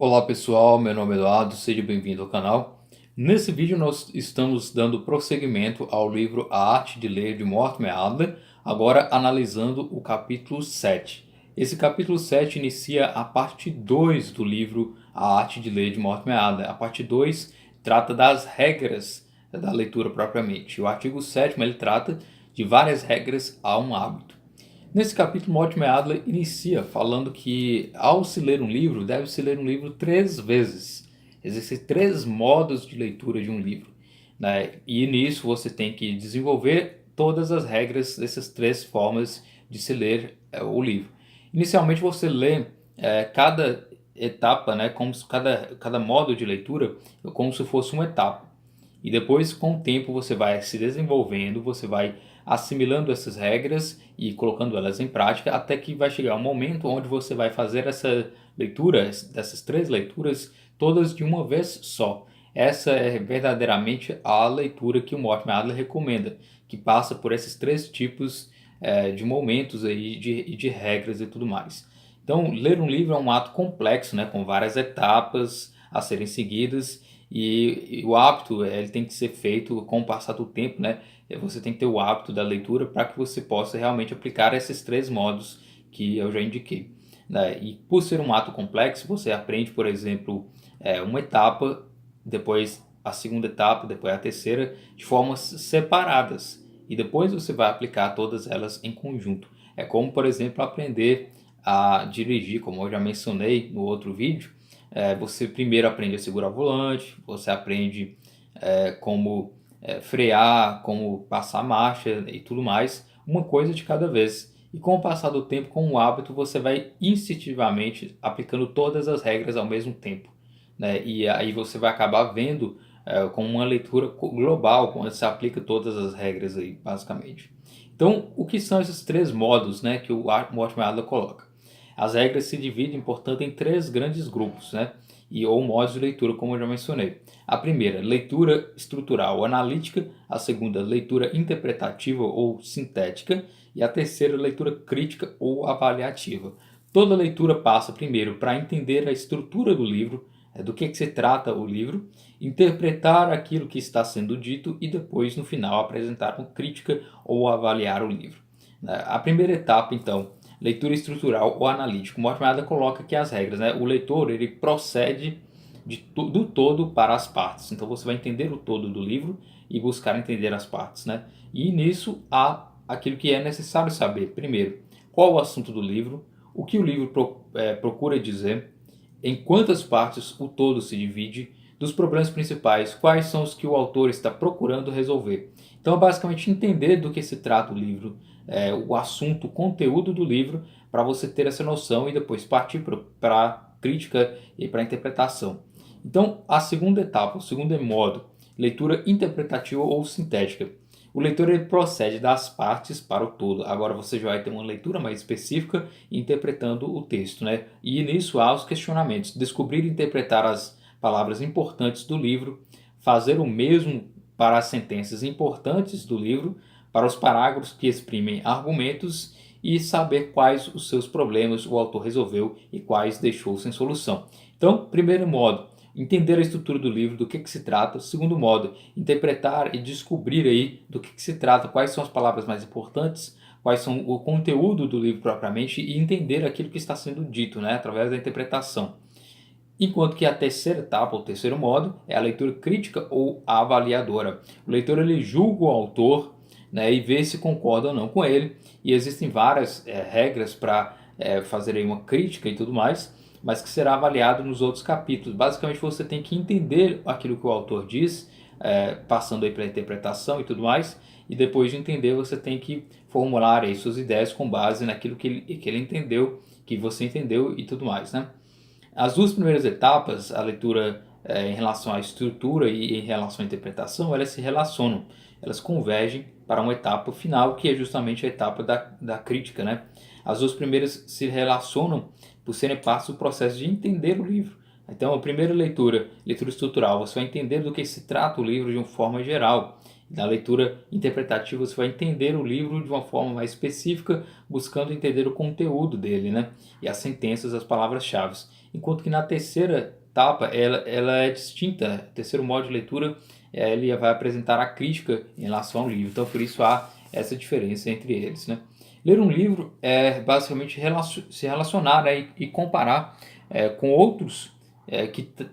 Olá pessoal, meu nome é Eduardo, seja bem-vindo ao canal. Nesse vídeo nós estamos dando prosseguimento ao livro A Arte de Ler de Mortimer Adler, agora analisando o capítulo 7. Esse capítulo 7 inicia a parte 2 do livro A Arte de Ler de Mortimer Adler. A parte 2 trata das regras da leitura propriamente. O artigo 7º ele trata de várias regras a um hábito. Nesse capítulo, Mortimer Adler inicia falando que, ao se ler um livro, deve-se ler um livro 3 vezes. Existem 3 modos de leitura de um livro, né? E nisso você tem que desenvolver todas as regras dessas 3 formas de se ler o livro. Inicialmente você lê cada etapa, né, como se cada modo de leitura como se fosse uma etapa. E depois, com o tempo, você vai se desenvolvendo, você vai assimilando essas regras e colocando elas em prática, até que vai chegar um momento onde você vai fazer essa leitura, dessas 3 leituras, todas de uma vez só. Essa é verdadeiramente a leitura que o Mortimer Adler recomenda, que passa por esses 3 tipos de momentos aí, de regras e tudo mais. Então, ler um livro é um ato complexo, né, com várias etapas a serem seguidas, e o hábito ele tem que ser feito com o passar do tempo, né? Você tem que ter o hábito da leitura para que você possa realmente aplicar esses 3 modos que eu já indiquei, né? E por ser um ato complexo, você aprende, por exemplo, uma etapa, depois a segunda etapa, depois a terceira, de formas separadas. E depois você vai aplicar todas elas em conjunto. É como, por exemplo, aprender a dirigir, como eu já mencionei no outro vídeo. Você primeiro aprende a segurar o volante, você aprende como frear, como passar marcha e tudo mais, uma coisa de cada vez. E com o passar do tempo, com o hábito, você vai instintivamente aplicando todas as regras ao mesmo tempo, né? E aí você vai acabar vendo como uma leitura global, quando você aplica todas as regras aí, basicamente. Então, o que são esses 3 modos, né, que o Mortimer Adler coloca? As regras se dividem, portanto, em 3 grandes grupos, né? Ou modos de leitura, como eu já mencionei. A primeira, leitura estrutural ou analítica. A segunda, leitura interpretativa ou sintética. E a terceira, leitura crítica ou avaliativa. Toda leitura passa primeiro para entender a estrutura do livro, do que se trata o livro, interpretar aquilo que está sendo dito e depois, no final, apresentar uma crítica ou avaliar o livro. A primeira etapa, então, leitura estrutural ou analítica. O Mortimer Adler coloca aqui as regras, né? O leitor ele procede do todo para as partes. Então você vai entender o todo do livro e buscar entender as partes, né? E nisso há aquilo que é necessário saber. Primeiro, qual o assunto do livro, o que o livro procura dizer, em quantas partes o todo se divide, dos problemas principais, quais são os que o autor está procurando resolver. Então, é basicamente entender do que se trata o livro, o assunto, o conteúdo do livro, para você ter essa noção e depois partir para a crítica e para a interpretação. Então, a segunda etapa, o segundo modo, leitura interpretativa ou sintética. O leitor ele procede das partes para o todo. Agora você já vai ter uma leitura mais específica interpretando o texto, né? E nisso há os questionamentos. Descobrir e interpretar as palavras importantes do livro, fazer o mesmo para as sentenças importantes do livro, para os parágrafos que exprimem argumentos e saber quais os seus problemas o autor resolveu e quais deixou sem solução. Então, primeiro modo, entender a estrutura do livro, do que se trata. Segundo modo, interpretar e descobrir aí do que se trata, quais são as palavras mais importantes, quais são o conteúdo do livro propriamente e entender aquilo que está sendo dito, né, através da interpretação. Enquanto que a terceira etapa, o terceiro modo, é a leitura crítica ou avaliadora. O leitor ele julga o autor, né, e vê se concorda ou não com ele. E existem várias regras para fazer aí uma crítica e tudo mais, mas que será avaliado nos outros capítulos. Basicamente você tem que entender aquilo que o autor diz, passando aí pela interpretação e tudo mais, e depois de entender você tem que formular aí suas ideias com base naquilo que ele entendeu, que você entendeu e tudo mais, né? As 2 primeiras etapas, a leitura em relação à estrutura e em relação à interpretação, elas se relacionam, elas convergem para uma etapa final, que é justamente a etapa da crítica, né? As 2 primeiras se relacionam por serem parte do processo de entender o livro. Então, a primeira leitura, leitura estrutural, você vai entender do que se trata o livro de uma forma geral. Na leitura interpretativa, você vai entender o livro de uma forma mais específica, buscando entender o conteúdo dele, né? E as sentenças, as palavras-chave. enquanto que na terceira etapa ela é distinta. O terceiro modo de leitura ele vai apresentar a crítica em relação ao livro, então por isso há essa diferença entre eles, né? Ler um livro é basicamente se relacionar, né, e comparar com outros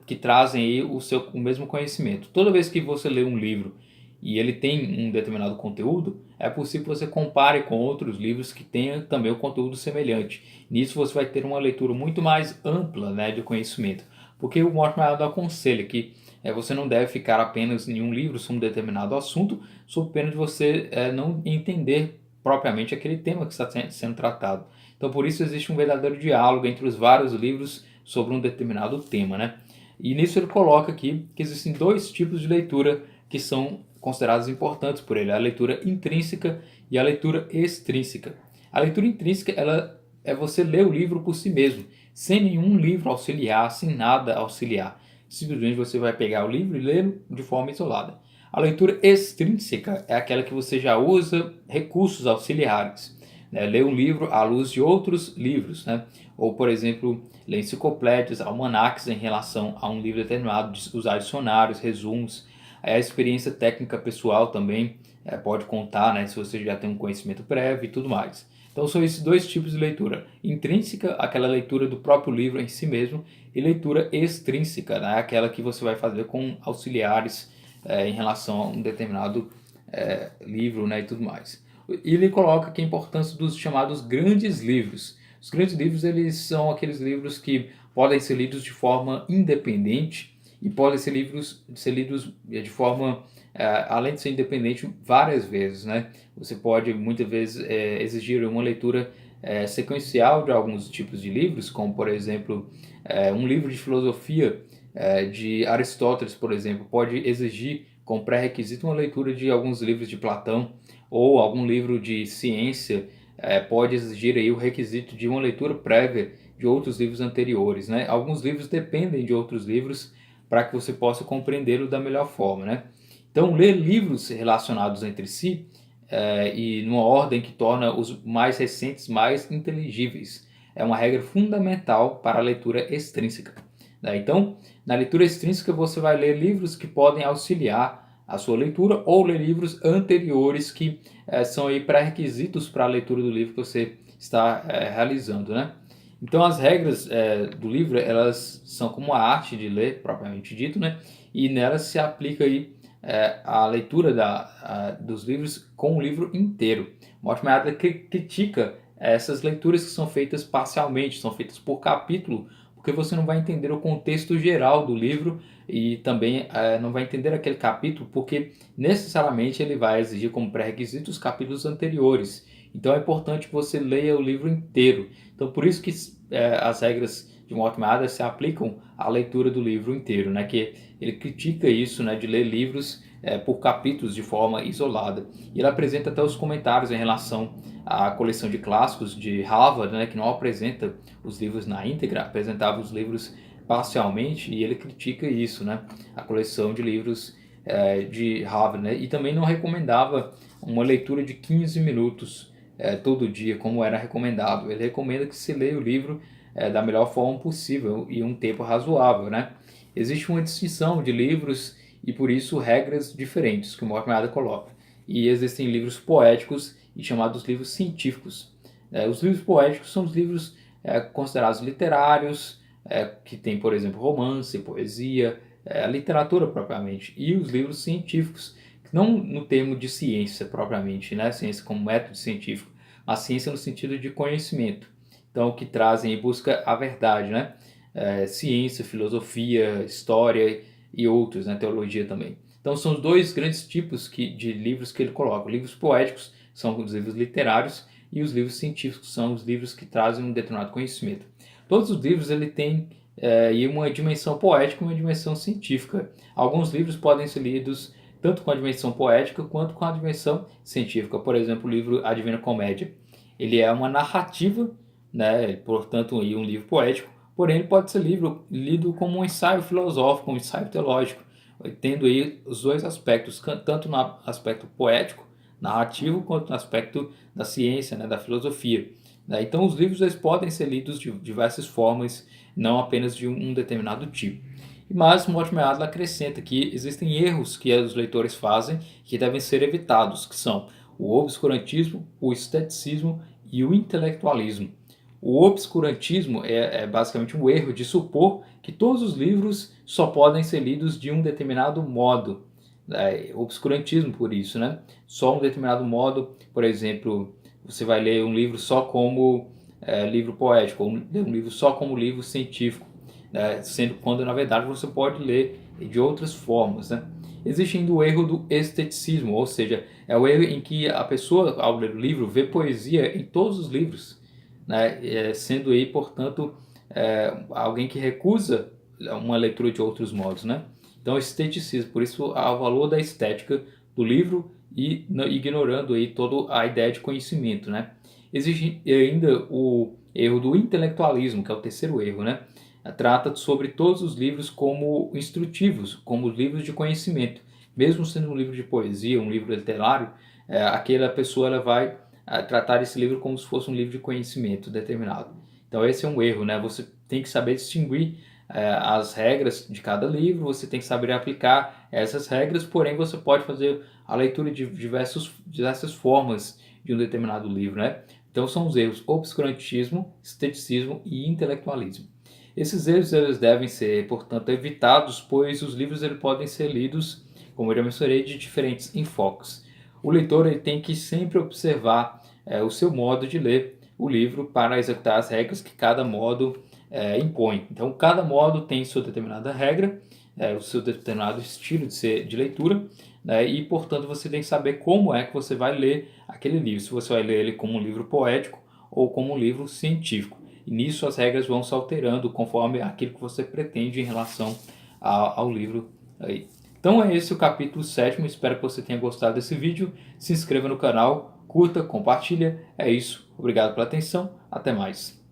que trazem aí o mesmo conhecimento. Toda vez que você lê um livro e ele tem um determinado conteúdo, é possível que você compare com outros livros que tenham também o conteúdo semelhante. Nisso você vai ter uma leitura muito mais ampla, né, de conhecimento. Porque o Mortimer Adler aconselha que você não deve ficar apenas em um livro sobre um determinado assunto, sob pena de você não entender propriamente aquele tema que está sendo tratado. Então, por isso existe um verdadeiro diálogo entre os vários livros sobre um determinado tema, né? E nisso ele coloca aqui que existem dois tipos de leitura que são considerados importantes por ele: a leitura intrínseca e a leitura extrínseca. A leitura intrínseca ela é você ler o livro por si mesmo, sem nenhum livro auxiliar, sem nada auxiliar. Simplesmente você vai pegar o livro e lê-lo de forma isolada. A leitura extrínseca é aquela que você já usa recursos auxiliares, né? Lê um livro à luz de outros livros, né? Ou, por exemplo, ler enciclopédias, almanaques em relação a um livro determinado, usar dicionários, resumos. A experiência técnica pessoal também pode contar, né? Se você já tem um conhecimento prévio e tudo mais. Então são esses dois tipos de leitura: intrínseca, aquela leitura do próprio livro em si mesmo, e leitura extrínseca, né? Aquela que você vai fazer com auxiliares em relação a um determinado livro, né? E tudo mais. E ele coloca aqui a importância dos chamados grandes livros. Os grandes livros eles são aqueles livros que podem ser lidos de forma independente e podem ser lidos de forma, além de ser independente, várias vezes, né? Você pode muitas vezes exigir uma leitura sequencial de alguns tipos de livros, como por exemplo um livro de filosofia de Aristóteles, por exemplo, pode exigir como pré-requisito uma leitura de alguns livros de Platão, ou algum livro de ciência pode exigir aí o requisito de uma leitura prévia de outros livros anteriores, né? Alguns livros dependem de outros livros para que você possa compreendê-lo da melhor forma, né? Então, ler livros relacionados entre si e numa ordem que torna os mais recentes mais inteligíveis é uma regra fundamental para a leitura extrínseca, né? Então, na leitura extrínseca você vai ler livros que podem auxiliar a sua leitura ou ler livros anteriores que são aí pré-requisitos para a leitura do livro que você está realizando, né? Então as regras do livro elas são como a arte de ler propriamente dito, né? E nelas se aplica aí a leitura dos livros com o livro inteiro. Mortimer Adler critica essas leituras que são feitas parcialmente, são feitas por capítulo, porque você não vai entender o contexto geral do livro e também não vai entender aquele capítulo porque necessariamente ele vai exigir como pré-requisito os capítulos anteriores. Então é importante que você leia o livro inteiro. Então por isso que as regras de Mortimer Adler se aplicam à leitura do livro inteiro, né? Que ele critica isso, né? De ler livros por capítulos de forma isolada. E ele apresenta até os comentários em relação à coleção de clássicos de Harvard, né? Que não apresenta os livros na íntegra, apresentava os livros parcialmente, e ele critica isso, né? A coleção de livros de Harvard, né? E também não recomendava uma leitura de 15 minutos todo dia, como era recomendado. Ele recomenda que se leia o livro da melhor forma possível e um tempo razoável, né? Existe uma distinção de livros e por isso regras diferentes que o Mortimer Adler coloca. E existem livros poéticos e chamados livros científicos. Os livros poéticos são os livros considerados literários, que tem, por exemplo, romance, poesia, a literatura propriamente, e os livros científicos, não no termo de ciência propriamente, né? Ciência como método científico, mas ciência no sentido de conhecimento. Então, que trazem e busca a verdade, né? Ciência, filosofia, história e outros, né? Teologia também. Então, são os dois grandes tipos de livros que ele coloca. Livros poéticos são os livros literários e os livros científicos são os livros que trazem um determinado conhecimento. Todos os livros ele tem uma dimensão poética e uma dimensão científica. Alguns livros podem ser lidos tanto com a dimensão poética quanto com a dimensão científica. Por exemplo, o livro A Divina Comédia. Ele é uma narrativa, né? Portanto, um livro poético, porém ele pode ser lido como um ensaio filosófico, um ensaio teológico, tendo aí os dois aspectos, tanto no aspecto poético, narrativo, quanto no aspecto da ciência, né? Da filosofia. né? Então os livros eles podem ser lidos de diversas formas, não apenas de um determinado tipo. Mas Mortimer Adler acrescenta que existem erros que os leitores fazem que devem ser evitados, que são o obscurantismo, o esteticismo e o intelectualismo. O obscurantismo é basicamente um erro de supor que todos os livros só podem ser lidos de um determinado modo. Obscurantismo por isso, né? Só um determinado modo, por exemplo, você vai ler um livro só como livro poético, ou ler um livro só como livro científico, né? Sendo quando na verdade você pode ler de outras formas, né? Existe ainda o erro do esteticismo, ou seja, é o erro em que a pessoa, ao ler o livro, vê poesia em todos os livros, né? Sendo aí, portanto, alguém que recusa uma leitura de outros modos, né? Então, esteticismo, por isso há o valor da estética do livro e ignorando aí toda a ideia de conhecimento, né? Existe ainda o erro do intelectualismo, que é o terceiro erro, né? Trata sobre todos os livros como instrutivos, como livros de conhecimento. Mesmo sendo um livro de poesia, um livro literário, aquela pessoa ela vai tratar esse livro como se fosse um livro de conhecimento determinado. Então esse é um erro, né? Você tem que saber distinguir as regras de cada livro, você tem que saber aplicar essas regras, porém você pode fazer a leitura de diversas formas de um determinado livro, né? Então são os erros obscurantismo, esteticismo e intelectualismo. Esses erros eles devem ser, portanto, evitados, pois os livros eles podem ser lidos, como eu já mencionei, de diferentes enfoques. O leitor ele tem que sempre observar o seu modo de ler o livro para executar as regras que cada modo impõe. Então, cada modo tem sua determinada regra, o seu determinado estilo de leitura, né, e, portanto, você tem que saber como é que você vai ler aquele livro. Se você vai ler ele como um livro poético ou como um livro científico. E nisso as regras vão se alterando conforme aquilo que você pretende em relação ao livro aí. Então é esse o capítulo 7º, espero que você tenha gostado desse vídeo. Se inscreva no canal, curta, compartilha. É isso, obrigado pela atenção, até mais.